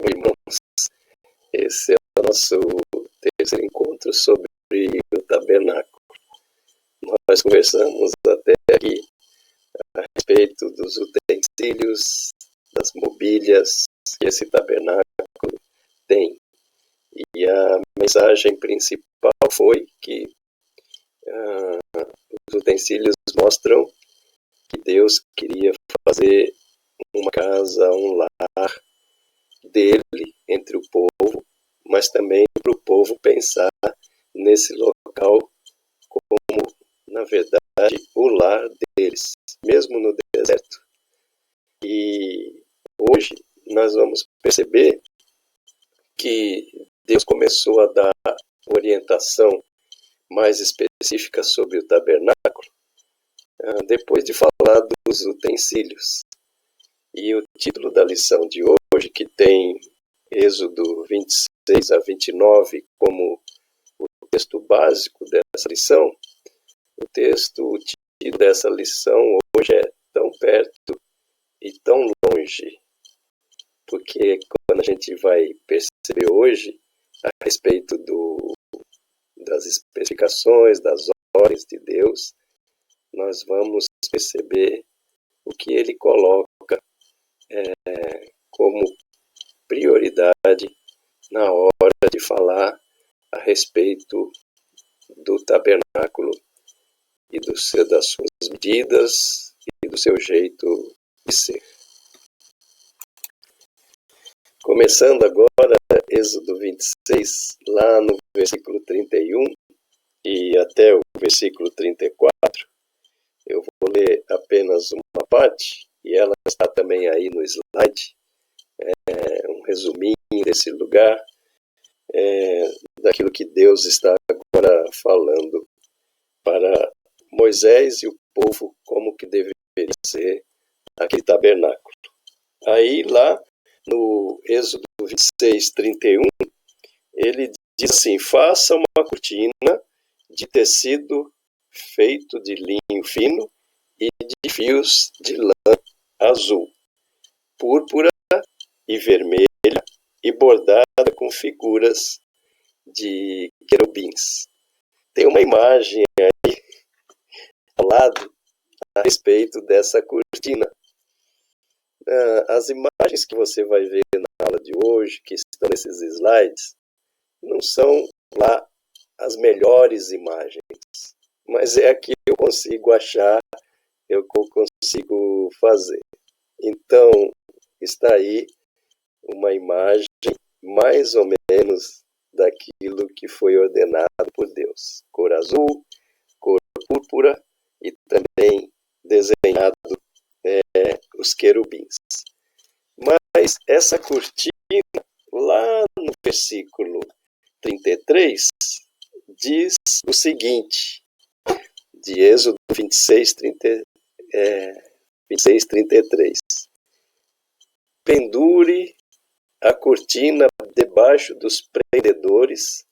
Irmãos, esse é o nosso terceiro encontro sobre o tabernáculo. Nós conversamos até aqui a respeito dos utensílios, das mobílias que esse tabernáculo tem. E a mensagem principal foi que os utensílios mostram que Deus queria fazer uma casa, um lar dele entre o povo, mas também para o povo pensar nesse local como, na verdade, o lar deles, mesmo no deserto. E hoje nós vamos perceber que Deus começou a dar orientação mais específica sobre o tabernáculo depois de falar dos utensílios. E o título da lição de hoje, que tem Êxodo 26 a 29 como o texto básico dessa lição, o título dessa lição hoje é Tão Perto e Tão Longe, porque quando a gente vai perceber hoje a respeito das especificações, das ordens de Deus, nós vamos perceber o que ele coloca como prioridade na hora de falar a respeito do tabernáculo e das suas medidas e do seu jeito de ser. Começando agora, Êxodo 26, lá no versículo 31 e até o versículo 34, eu vou ler apenas uma parte, e ela está também aí no slide, um resuminho desse lugar, daquilo que Deus está agora falando para Moisés e o povo, como que deveria ser aquele tabernáculo. Aí lá no Êxodo 26, 31, ele diz assim: faça uma cortina de tecido feito de linho fino e de fios de lã azul, púrpura e vermelha e bordada com figuras de querubins. Tem uma imagem aí ao lado a respeito dessa cortina. As imagens que você vai ver na aula de hoje, que estão nesses slides, não são lá as melhores imagens, mas é a que eu consigo achar, eu consigo fazer. Então, está aí uma imagem mais ou menos daquilo que foi ordenado por Deus. Cor azul, cor púrpura e também desenhado os querubins. Mas essa cortina, lá no versículo 33, diz o seguinte, de Êxodo 26, 33. Pendure a cortina debaixo dos prendedores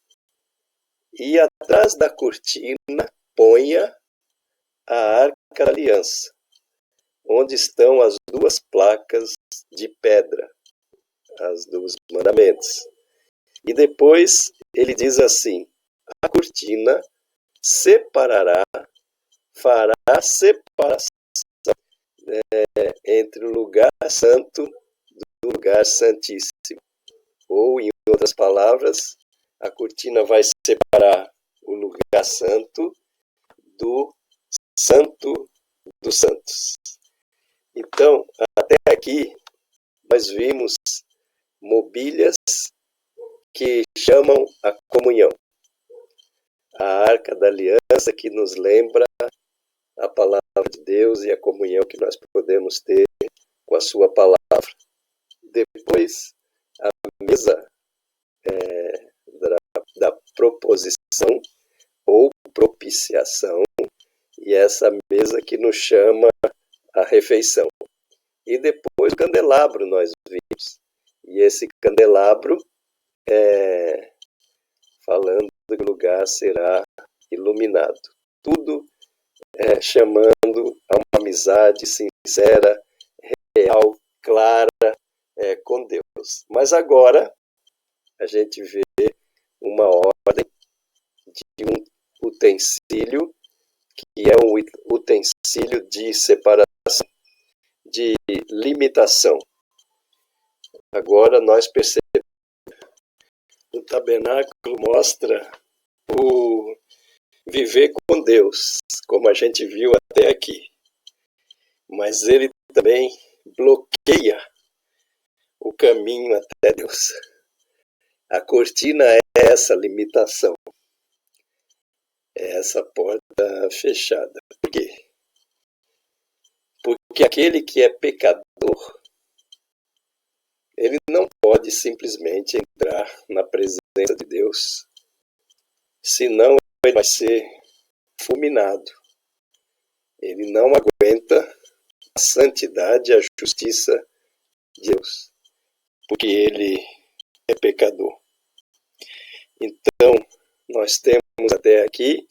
e atrás da cortina ponha a arca da aliança, onde estão as duas placas de pedra, as dos mandamentos. E depois ele diz assim: a cortina fará separação entre o lugar santo do lugar santíssimo. Ou, em outras palavras, a cortina vai separar o lugar santo do santo dos santos. Então, até aqui, nós vimos mobílias que chamam a comunhão. A Arca da Aliança, que nos lembra a palavra de Deus e a comunhão que nós podemos ter com a sua palavra. Depois, a mesa da proposição ou propiciação, e essa mesa que nos chama a refeição. E depois o candelabro nós vimos. E esse candelabro, falando que o lugar será iluminado. Tudo chamando a uma amizade sincera, real, clara com Deus. Deus. Mas agora a gente vê uma ordem de um utensílio que é um utensílio de separação, de limitação. Agora nós percebemos que o tabernáculo mostra o viver com Deus, como a gente viu até aqui. Mas ele também bloqueia o caminho até Deus. A cortina é essa limitação, é essa porta fechada. Por quê? Porque aquele que é pecador, ele não pode simplesmente entrar na presença de Deus, senão ele vai ser fulminado. Ele não aguenta a santidade e a justiça de Deus, porque ele é pecador. Então, nós temos até aqui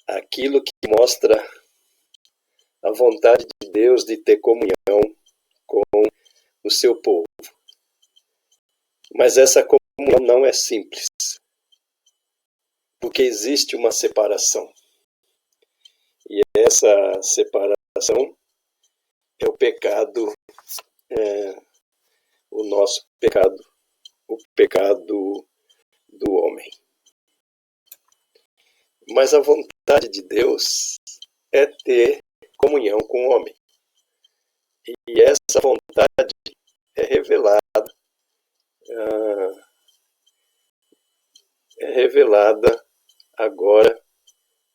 aquilo que mostra a vontade de Deus de ter comunhão com o seu povo. Mas essa comunhão não é simples, porque existe uma separação. E essa separação é o pecado, o nosso pecado, o pecado do homem. Mas a vontade de Deus é ter comunhão com o homem. E essa vontade é revelada agora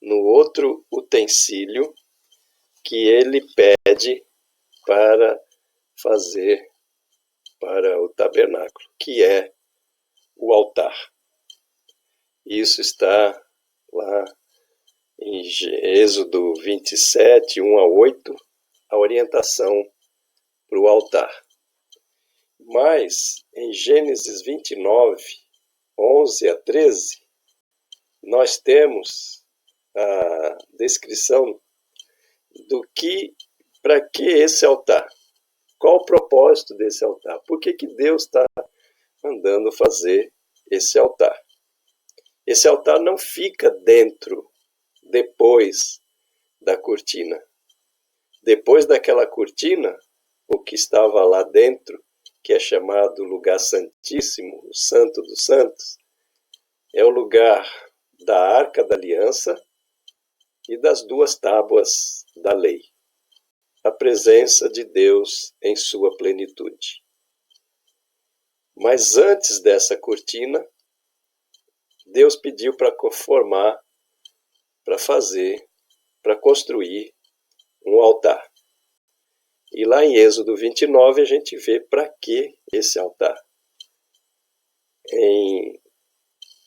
no outro utensílio que ele pede para fazer para o tabernáculo, que é o altar. Isso está lá em Êxodo 27, 1 a 8, a orientação para o altar. Mas em Gênesis 29, 11 a 13, nós temos a descrição para que esse altar? Qual o propósito desse altar? Por que Deus está mandando fazer esse altar? Esse altar não fica dentro, depois da cortina. Depois daquela cortina, o que estava lá dentro, que é chamado lugar santíssimo, o Santo dos Santos, é o lugar da Arca da Aliança e das 2 tábuas da lei. A presença de Deus em sua plenitude. Mas antes dessa cortina, Deus pediu para formar, para construir um altar. E lá em Êxodo 29 a gente vê para que esse altar. Em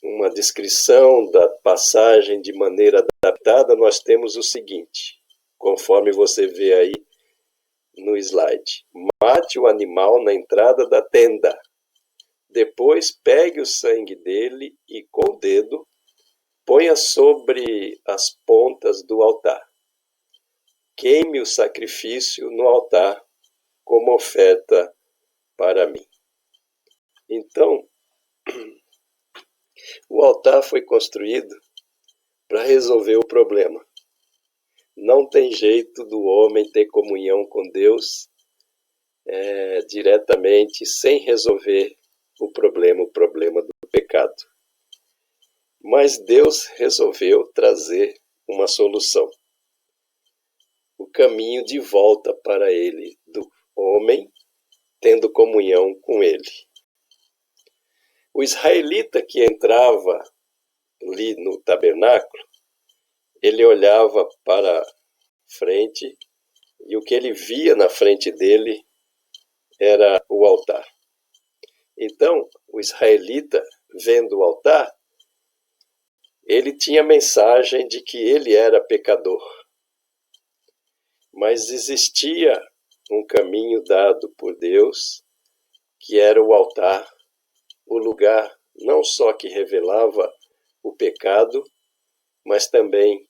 uma descrição da passagem de maneira adaptada, nós temos o seguinte, conforme você vê aí no slide. Mate o animal na entrada da tenda. Depois pegue o sangue dele e com o dedo ponha sobre as pontas do altar. Queime o sacrifício no altar como oferta para mim. Então, o altar foi construído para resolver o problema. Não tem jeito do homem ter comunhão com Deus diretamente sem resolver o problema do pecado. Mas Deus resolveu trazer uma solução. O caminho de volta para ele, do homem, tendo comunhão com ele. O israelita que entrava ali no tabernáculo, ele olhava para frente e o que ele via na frente dele era o altar. Então, o israelita, vendo o altar, ele tinha a mensagem de que ele era pecador. Mas existia um caminho dado por Deus, que era o altar, o lugar não só que revelava o pecado, mas também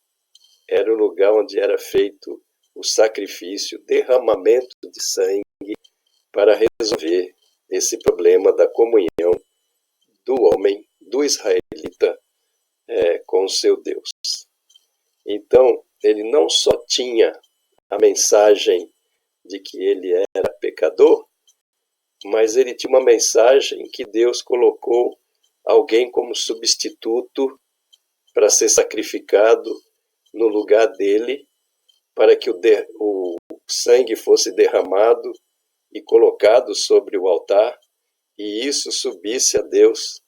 era o lugar onde era feito o sacrifício, derramamento de sangue para resolver esse problema da comunhão do homem, do israelita, com o seu Deus. Então, ele não só tinha a mensagem de que ele era pecador, mas ele tinha uma mensagem que Deus colocou alguém como substituto para ser sacrificado no lugar dele, para que o sangue fosse derramado e colocado sobre o altar, e isso subisse a Deus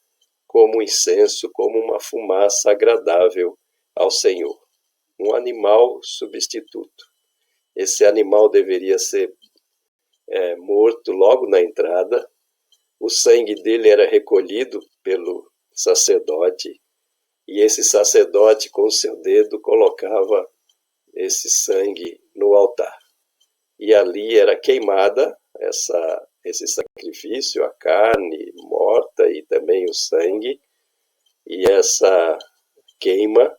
como incenso, como uma fumaça agradável ao Senhor. Um animal substituto. Esse animal deveria ser morto logo na entrada, o sangue dele era recolhido pelo sacerdote, e esse sacerdote com o seu dedo colocava esse sangue no altar. E ali era queimada esse sacrifício, a carne morta e também o sangue, e essa queima,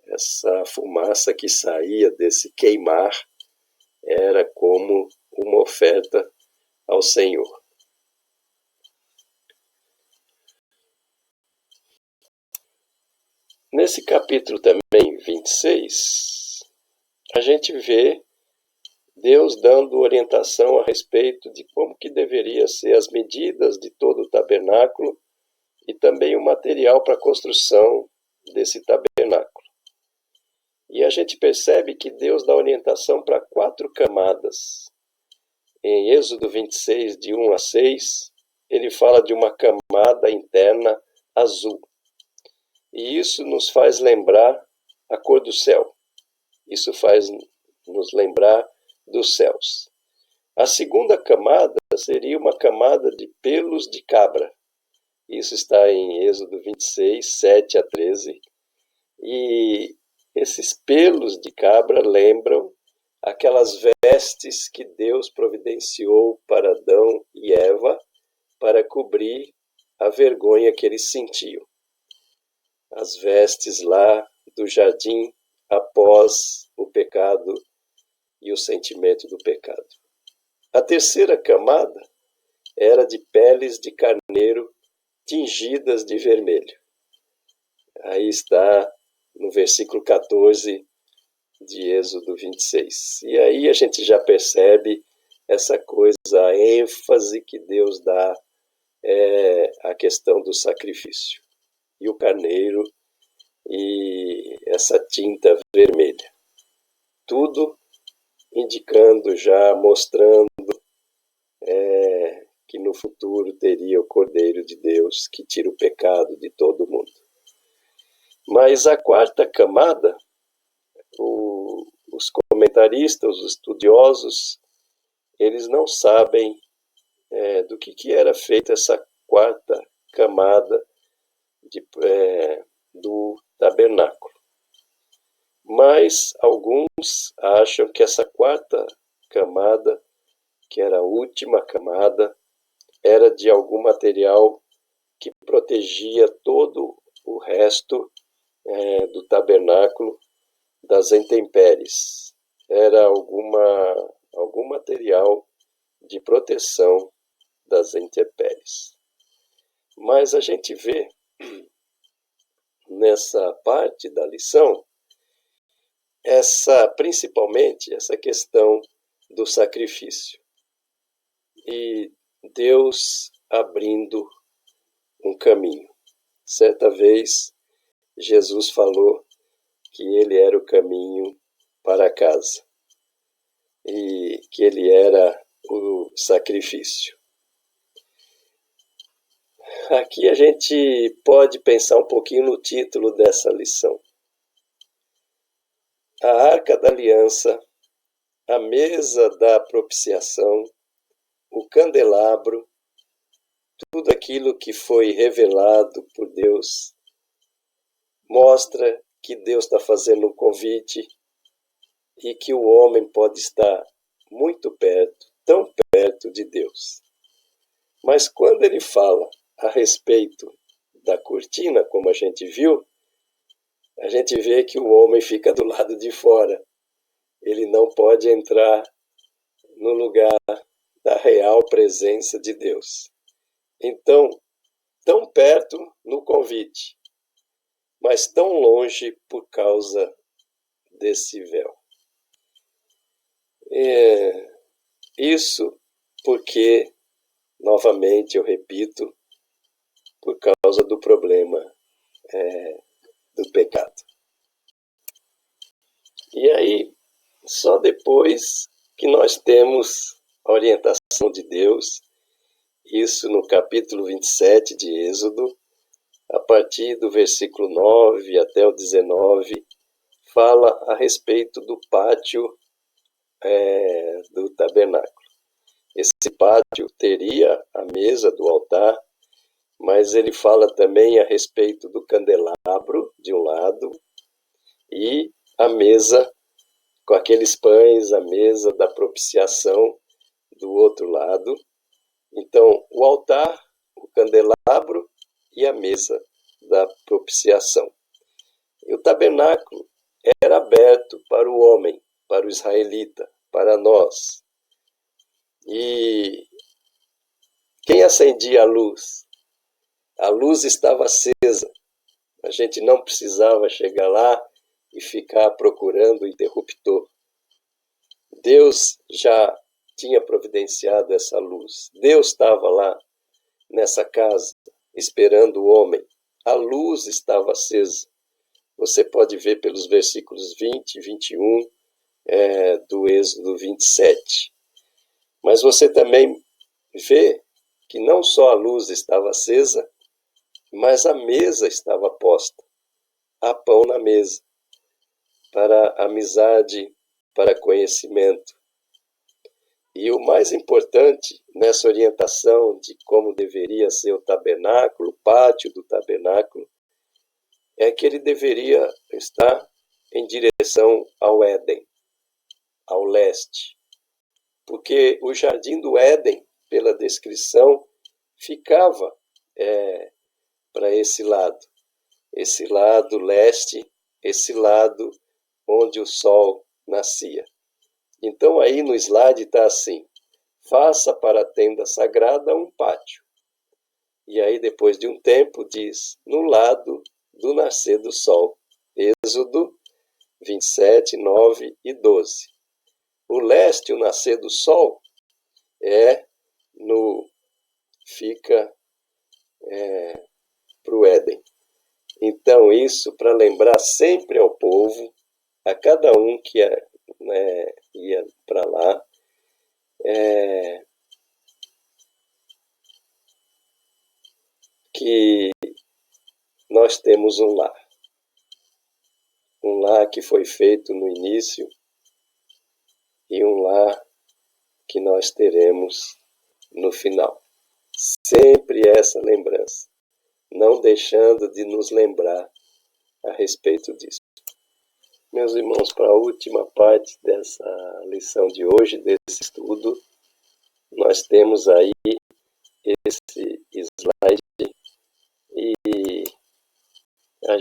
essa fumaça que saía desse queimar, era como uma oferta ao Senhor. Nesse capítulo também, 26, a gente vê Deus dando orientação a respeito de como que deveria ser as medidas de todo o tabernáculo e também o material para a construção desse tabernáculo. E a gente percebe que Deus dá orientação para 4 camadas. Em Êxodo 26, de 1 a 6, ele fala de uma camada interna azul. E isso nos faz lembrar a cor do céu. Isso faz nos lembrar dos céus. A segunda camada seria uma camada de pelos de cabra. Isso está em Êxodo 26, 7 a 13. E esses pelos de cabra lembram aquelas vestes que Deus providenciou para Adão e Eva para cobrir a vergonha que eles sentiam. As vestes lá do jardim após o pecado e o sentimento do pecado. A terceira camada era de peles de carneiro tingidas de vermelho. Aí está no versículo 14 de Êxodo 26. E aí a gente já percebe essa coisa, a ênfase que Deus dá à questão do sacrifício. E o carneiro e essa tinta vermelha. Tudo indicando, já mostrando que no futuro teria o Cordeiro de Deus que tira o pecado de todo mundo. Mas a quarta camada, os comentaristas, os estudiosos, eles não sabem do que era feita essa quarta camada do tabernáculo. Mas alguns acham que essa quarta camada, que era a última camada, era de algum material que protegia todo o resto do tabernáculo das intempéries. Era algum material de proteção das intempéries. Mas a gente vê nessa parte da lição principalmente essa questão do sacrifício. E Deus abrindo um caminho. Certa vez, Jesus falou que ele era o caminho para casa e que ele era o sacrifício. Aqui a gente pode pensar um pouquinho no título dessa lição. A Arca da Aliança, a mesa da propiciação, o candelabro, tudo aquilo que foi revelado por Deus, mostra que Deus está fazendo um convite e que o homem pode estar muito perto, tão perto de Deus. Mas quando ele fala a respeito da cortina, como a gente viu, a gente vê que o homem fica do lado de fora. Ele não pode entrar no lugar da real presença de Deus. Então, tão perto no convite, mas tão longe por causa desse véu. Isso porque, novamente eu repito, por causa do problema do pecado. E aí, só depois que nós temos a orientação de Deus, isso no capítulo 27 de Êxodo, a partir do versículo 9 até o 19, fala a respeito do pátio do tabernáculo. Esse pátio teria a mesa do altar, mas ele fala também a respeito do candelabro de um lado e a mesa com aqueles pães, a mesa da propiciação do outro lado. Então, o altar, o candelabro e a mesa da propiciação. E o tabernáculo era aberto para o homem, para o israelita, para nós. E quem acendia a luz? A luz estava acesa. A gente não precisava chegar lá e ficar procurando o interruptor. Deus já tinha providenciado essa luz. Deus estava lá nessa casa, esperando o homem. A luz estava acesa. Você pode ver pelos versículos 20 e 21 do Êxodo 27. Mas você também vê que não só a luz estava acesa, mas a mesa estava posta. Há pão na mesa, para amizade, para conhecimento. E o mais importante nessa orientação de como deveria ser o tabernáculo, o pátio do tabernáculo, é que ele deveria estar em direção ao Éden, ao leste. Porque o jardim do Éden, pela descrição, ficava para esse lado leste, esse lado onde o sol nascia. Então aí no slide está assim: faça para a tenda sagrada um pátio. E aí depois de um tempo diz, no lado do nascer do sol. Êxodo 27, 9 e 12. O leste, o nascer do sol, fica para o Éden. Então isso para lembrar sempre ao povo, a cada um que ia para lá, que nós temos um lar que foi feito no início e um lar que nós teremos no final. Sempre essa lembrança, não deixando de nos lembrar a respeito disso. Meus irmãos, para a última parte dessa lição de hoje, desse estudo, nós temos aí esse slide e a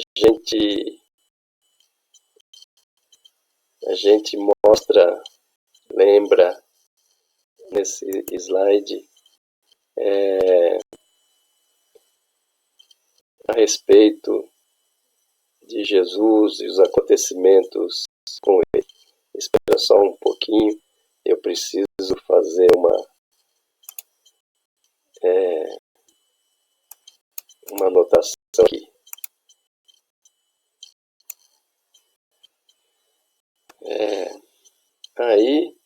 gente mostra, lembra nesse slide a respeito de Jesus e os acontecimentos com ele. Espera só um pouquinho, eu preciso fazer uma anotação aqui. Aí,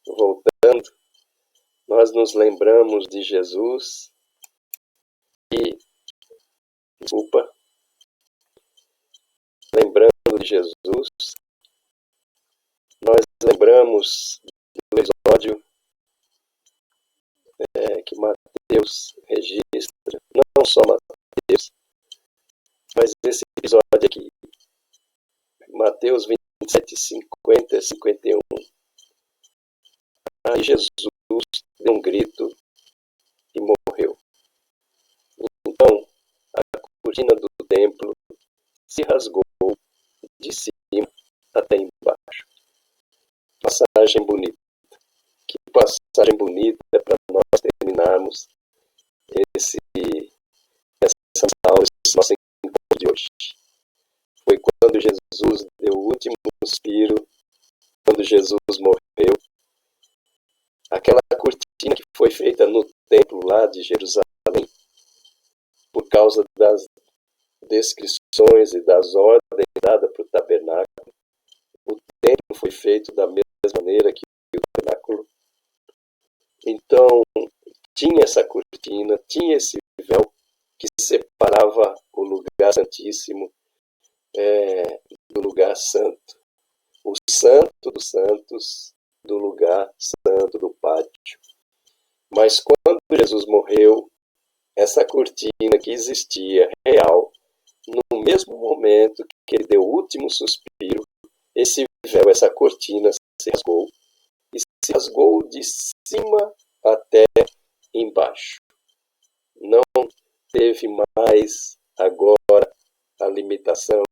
voltando, nós nos lembramos de Jesus e, lembrando de Jesus, nós lembramos do episódio que Mateus registra, não só Mateus, mas esse episódio aqui, Mateus 27, 50 e 51. Aí Jesus deu um grito e morreu. Então, a cortina do templo se rasgou de cima até embaixo. Passagem bonita. Que passagem bonita essas aulas, nosso encontro de hoje. Foi quando Jesus deu o último suspiro, quando Jesus morreu. Aquela cortina que foi feita no templo lá de Jerusalém, por causa das descrições e das ordens dadas para o tabernáculo. O templo foi feito da mesma maneira que o tabernáculo. Então, tinha essa cortina, tinha esse véu que separava o lugar santíssimo do lugar santo. O santo dos santos do lugar santo do pátio. Mas quando Jesus morreu, essa cortina que existia real, no mesmo momento que ele deu o último suspiro, esse véu, essa cortina se rasgou, e se rasgou de cima até embaixo. Não teve mais agora a limitação,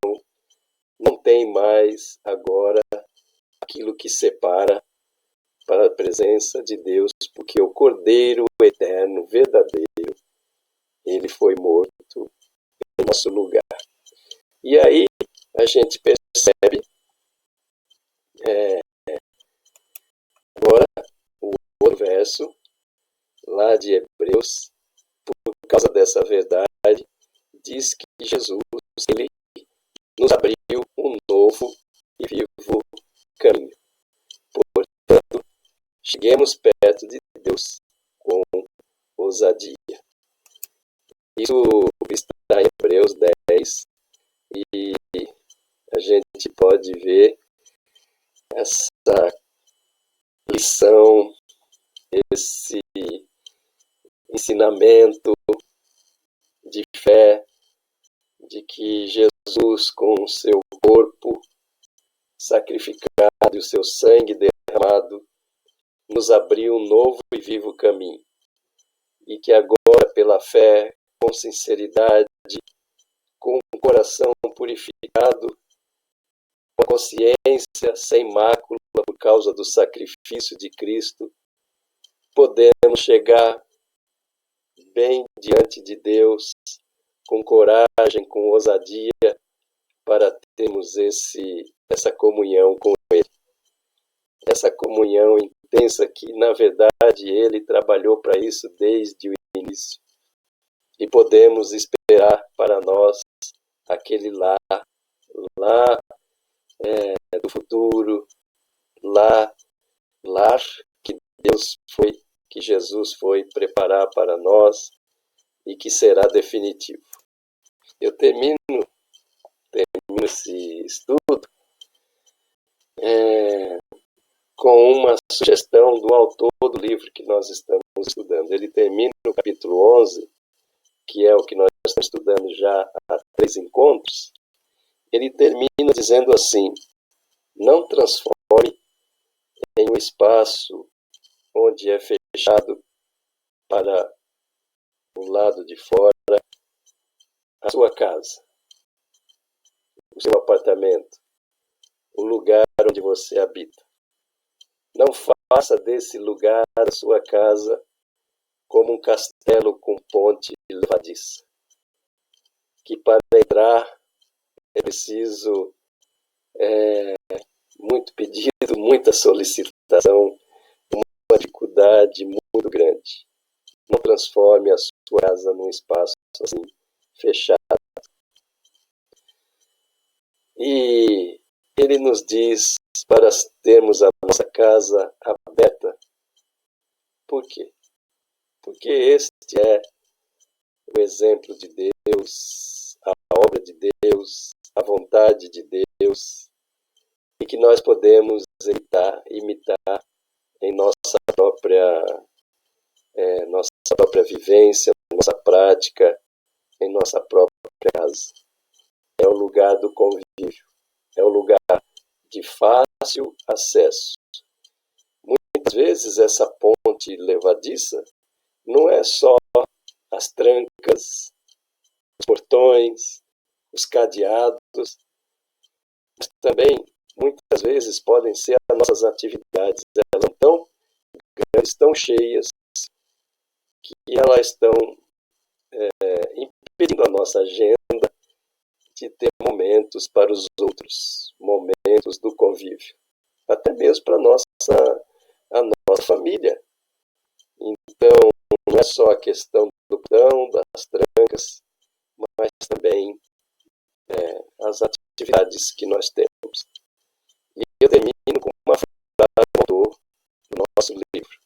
não tem mais agora aquilo que separa para a presença de Deus, porque o Cordeiro eterno, verdadeiro, ele foi morto em nosso lugar. E aí a gente percebe agora o outro verso lá de Hebreus, por causa dessa verdade, diz que Jesus, ele nos abriu um novo e vivo caminho. Portanto, cheguemos perto de Deus com ousadia. Isso está em Hebreus 10 e a gente pode ver essa lição, esse ensinamento de fé, de que Jesus, com o seu corpo sacrificado e o seu sangue derramado, nos abriu um novo e vivo caminho. E que agora, pela fé, com sinceridade, com o coração purificado, com a consciência sem mácula por causa do sacrifício de Cristo, podemos chegar bem diante de Deus, com coragem, com ousadia, para termos essa comunhão com Ele. Essa comunhão intensa que, na verdade, Ele trabalhou para isso desde o início. E podemos esperar para nós aquele lar do futuro, lar que que Jesus foi preparar para nós e que será definitivo. Eu termino esse estudo com uma sugestão do autor do livro que nós estamos estudando. Ele termina no capítulo 11, que é o que nós estamos estudando já há 3 encontros. Ele termina dizendo assim: não transforme em um espaço onde é fechado para o lado de fora a sua casa, o seu apartamento, o lugar onde você habita. Não faça desse lugar a sua casa como um castelo com ponte levadiça, que para entrar é preciso muito pedido, muita solicitação, uma dificuldade muito grande. Não transforme a sua casa num espaço assim, fechado. E ele nos diz para termos a nossa casa aberta. Por quê? Porque este é o exemplo de Deus, a obra de Deus, a vontade de Deus, e que nós podemos imitar em nossa própria vivência, nossa prática, em nossa própria casa. É o lugar do convívio, é o lugar de fácil acesso. Muitas vezes essa ponte levadiça não é só as trancas, os portões, os cadeados, mas também muitas vezes podem ser as nossas atividades. Elas estão grandes, tão cheias, que elas estão pedindo a nossa agenda de ter momentos para os outros, momentos do convívio, até mesmo para a nossa família. Então, não é só a questão do pão, das trancas, mas também as atividades que nós temos. E eu termino com uma frase do autor do nosso livro.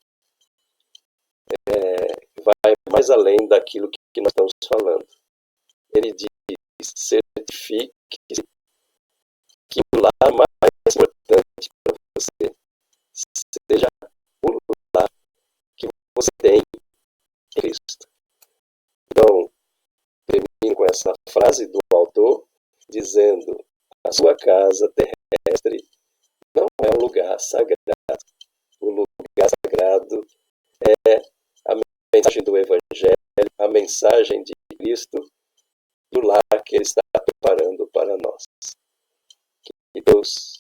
Vai mais além daquilo que nós estamos falando. Ele diz: certifique-se que o lar mais importante para você seja o lar que você tem em Cristo. Então, termino com essa frase do autor, dizendo: a sua casa terrestre não é um lugar sagrado. O lugar sagrado é a mensagem do Evangelho, a mensagem de Cristo e o lar que Ele está preparando para nós. Que Deus